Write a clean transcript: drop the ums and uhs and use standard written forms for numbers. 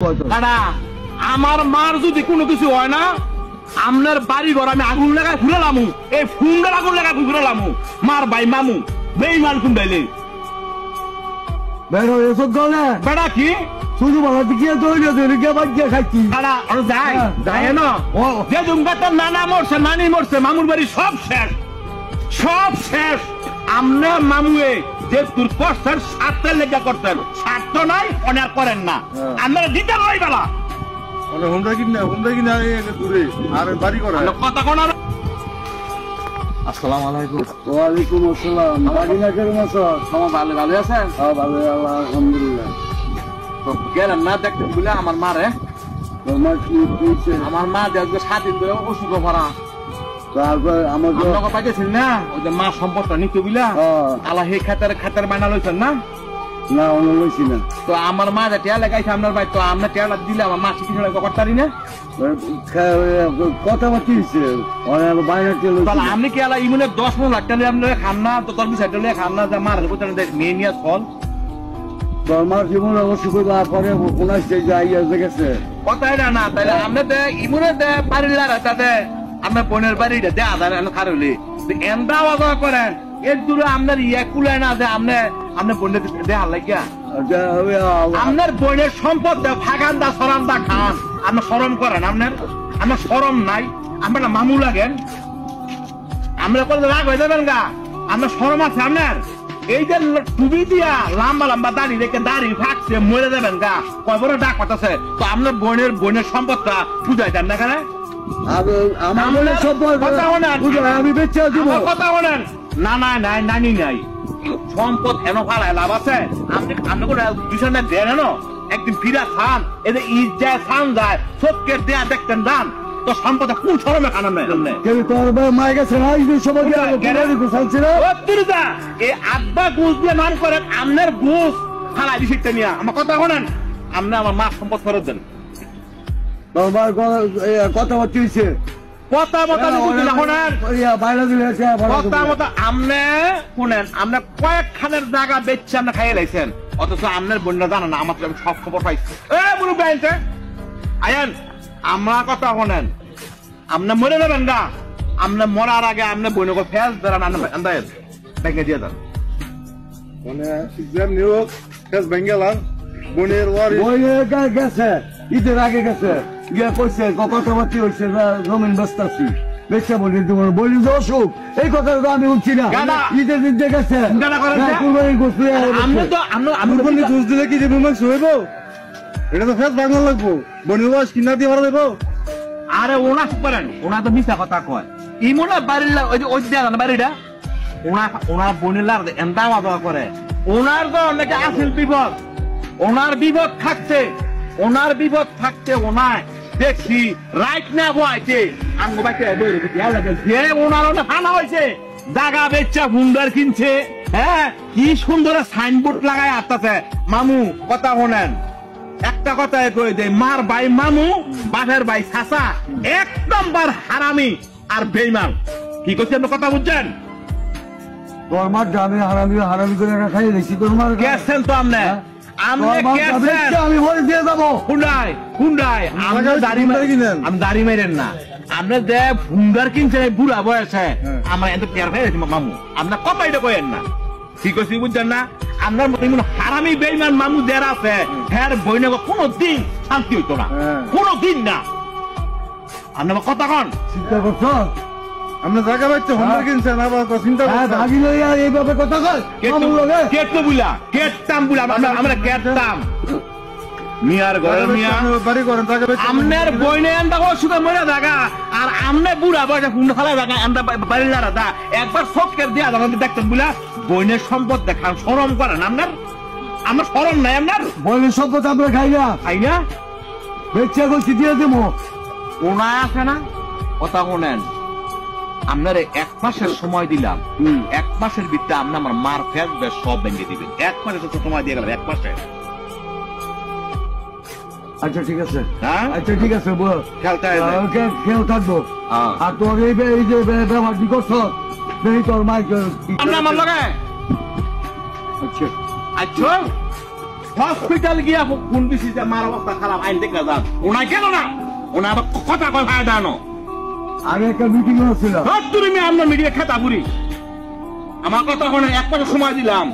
দাদা আমার মার যদি কোনো কিছু হয় না আপনার বাড়ি ঘর আমি আগুন লাগায় ঘুরালামু এই ফুন্ডার আগুন লাগায় ঘুরালামু মার ভাই মামু বেইমান কুন্ডাইলে বেড়ো এসব গলে বেড়া কি শুধু বলা দিকে দৌড়ে দৌড়ে বাজ্যে খাচ্ছি দাদা আর যাই যাই না যে জুমগাতার নানা মরছে নানি মরছে মামুর বাড়ি সব শেষ সব শেষ আমনে মামুয়ে যে তোর কষ্টের স্বার্থের লেগে করতেন স্বার্থ নাই অনার করেন না আপনারা দিতে পারি বেলা হুমরা কিনা দূরে আর বাড়ি করা কথা কোন আসসালামু আলাইকুম ওয়ালাইকুম আসসালাম বাড়ি না কেমন আছো ভালো ভালো আছেন ভালো আল্লাহ আলহামদুলিল্লাহ তো গেলেন না দেখতে বলে আমার মারে তোমার কি হয়েছে আমার মা দেখবে 7 দিন ধরে অসুখ ভরা তারপর আমার আপনাকে পাইতেছেন না ওই যে মা সম্পদটা নিতে বিলা আল্লাহ হে খাতার বানা লইছেন না না অন্য লইছি না তো আমার মা যে টেয়া লাগাইছে আপনার ভাই তো আমরা টেয়াটা দিলে আমার মা চিকিৎসা করতারি না কথা বাতি হয়েছে বাইরে তাহলে আপনি কি আলা ইমনে 10 লাখ টাকা আপনি খান না তো তোর বিষয় টাকা খান না যে মার কোথায় মেয়ে নিয়ে ফল তোর মার জীবন অবশ্যই পরে কোন গেছে কথাই না তাহলে আপনি দে ইমনে দে পারিলা রাতে আপনার বোনের বাড়িটা দে আধার খারলি এন্দা আওয়াজ করেন এর দূরে আপনার ইয়ে কুলায় না যে আপনি বোনের দেয়া লাগিয়া আপনার বোনের সম্পদ ফাগান্দা সরান্দা খান আপনার শরম করেন আপনার শরম নাই আপনার মামু লাগেন আমরা করলে রাগ হয়ে যাবেন গা আপনার শরম আছে আপনার এই যে টুবি দিয়া লম্বা লম্বা দাড়ি রেখে দাড়ি ফাঁকছে মরে যাবেন গা কয় বড় ডাক পাঠাছে তো আপনার বোনের সম্পদটা বুঝাই দেন না কেন আমি বেঁচে কথা বলেন না নাই নানি নাই সম্পদ এন ফালায় লাভ আছে আপনি করে বিষয় দেন এনো একদিন ফিরা খান এদের ঈদ যায় খান যায় চোখকে দেয়া দেখতেন দান তো সম্পদ কোন শরমে খান তোর মায়ের কাছে এই আব্বা গুজ দিয়ে নাম করেন আপনার গুজ ফালাই দিতে নিয়ে আমার কথা বলেন আপনি আমার মা সম্পদ ফেরত দেন কথাবার্তা হয়েছে কথা মতো আমনে শুনেন আমরা কয়েকখানের জায়গা বেচছে আমরা খাইয়ে লাইছেন অথচ আপনার বোনরা জানা না আমার সব খবর পাইছি আয়েন আমরা কথা শোনেন আপনি মরে যাবেন গা আপনি মরার আগে আপনি বোনকে ফেস ধরেন আন্দাজ ব্যাংকে দিয়ে দেন মানে এক্সাম নিয়োগ ফেস বেঙ্গেলার বোনের গেছে ঈদের আগে গেছে গিয়ে কইছে কথাবার্তি হয়েছে জমিন বস্তাছি বেচা বলি তোমার বলি যে অসুখ এই কথা তো আমি উঠছি না ঈদের দিন গেছে ঘুষ দিলে কি হইব এটা তো ফেস বাংলা লাগবো বোনের বয়স কিনা দিয়ে ভালো দেবো আরে ওনা করেন ওনা তো মিশা কথা কয় ইমনা বাড়ির ওই বাড়িটা ওনার বোনের এন্দা আওয়াজ করে ওনার তো অনেকে আসল বিপদ ওনার বিপদ থাকছে ওনার দেখছি রাইট না বইছে ওনার অনেক ফানা হয়েছে জাগা বেচা হুন্ডার কিনছে হ্যাঁ কি সুন্দর সাইনবোর্ড লাগায় আসতেছে মামু কথা শোনেন একটা কথা কই দে মার ভাই মামু বাপের ভাই চাচা এক নম্বর হারামি আর বেইমান কি করছি আপনি কথা বুঝছেন তোর মার জানে হারামি করে খাই দেখছি তোর মার গেছেন তো আপনি আমি দিয়ে যাবো আমি দাড়ি মেরেন না আপনি যে ফুন্ডার কিনছেন বুড়া বয়সে আমার এত কেয়ার হয়ে গেছে মামু আপনার কথাইটা কয়েন না ঠিক আছে বুঝছেন না আপনার মতো হারামি বেইমান মামু দের আছে হ্যাঁ বই নেব কোনো দিন শান্তি হইতো না কোনো দিন না আপনার কথা কন চিন্তা করছো আমরা জায়গা পাচ্ছি হোমওয়ার্ক কিনছেন আবার চিন্তা এইভাবে কথা কয় আমরা কেটতাম মিয়ার ঘরে মিয়া বাড়ি করেন জায়গা পাচ্ছি আমনের বইনে আন্দা অসুখে মরে থাকা আর আমনে বুড়া বয়সে হুন্ড ফেলা থাকা আমরা বাড়ির দাদা একবার সবকের দিয়া দেখতেন বুলা বইনের সম্পদ দেখান শরম করেন আমার শরম নাই আপনার বইনের সম্পদ আমরা খাই না বেচা করছি দিয়ে দেবো ওনা আছে না কথা শোনেন আপনার 1 মাসের সময় দিলাম 1 মাসের ভিতরে আপনি আমার মার ফেস সব ভেঙে দিবেন 1 মাসের সময় দিয়ে গেলাম 1 মাসে আচ্ছা ঠিক আছে খেয়াল থাকবো আর তোর এই যে ব্যবহার কি করছো তোর মাইক আমার লাগে আচ্ছা আচ্ছা হসপিটাল গিয়া ফোন দিছি যে মার অবস্থা খারাপ আইন দেখে যান ওনা গেল না ওনা আবার কথা কয় ভাই দানো আমি একটা মিটিং ছিল তুমি আমরা মিডিয়া খেতা পুরি আমার কথা শোনে এক পাশে সময় দিলাম